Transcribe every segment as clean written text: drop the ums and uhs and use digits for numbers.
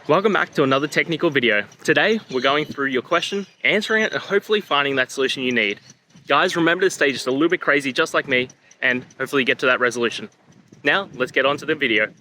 Welcome back to another technical video. Today, we're going through your question, answering it, and hopefully finding that solution you need. Guys, remember to stay just a little bit crazy, just like me, and hopefully get to that resolution. Now, let's get on to the video.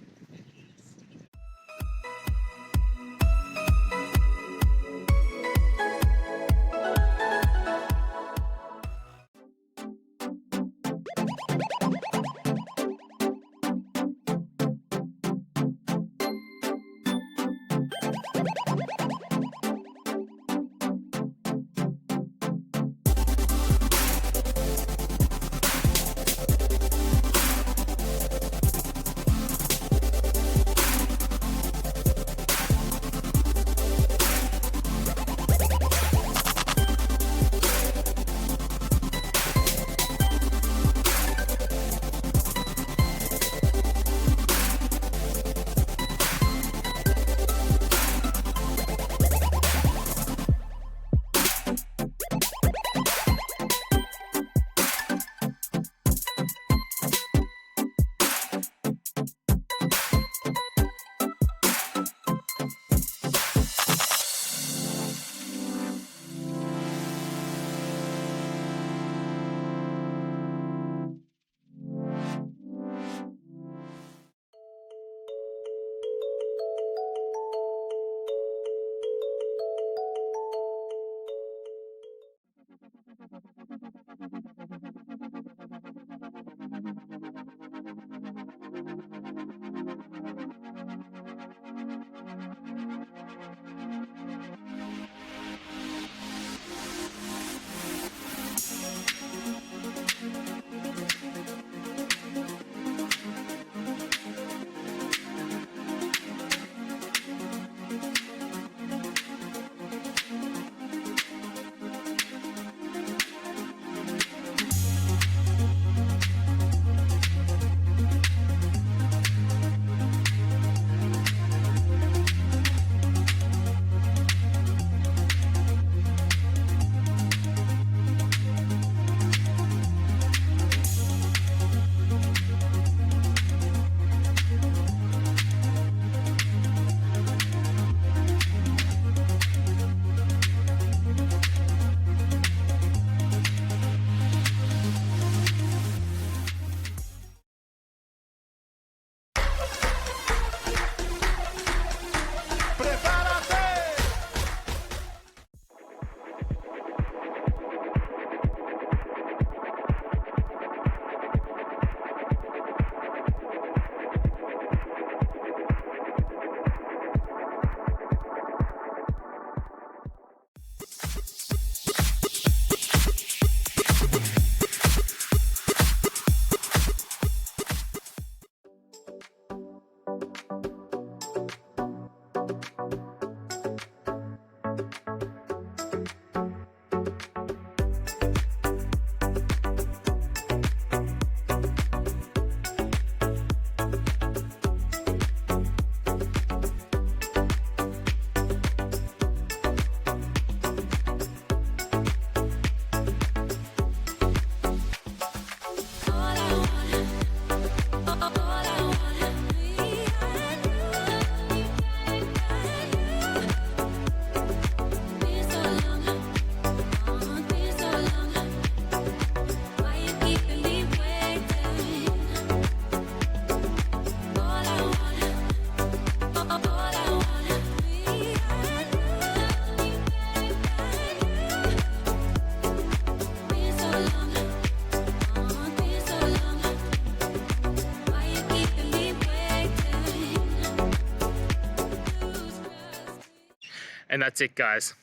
And that's it, guys.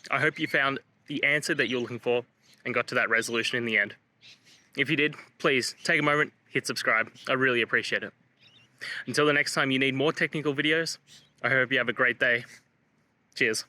I hope you found the answer that you're looking for and got to that resolution in the end. If you did, please take a moment, hit subscribe. I really appreciate it. Until the next time you need more technical videos, I hope you have a great day. Cheers.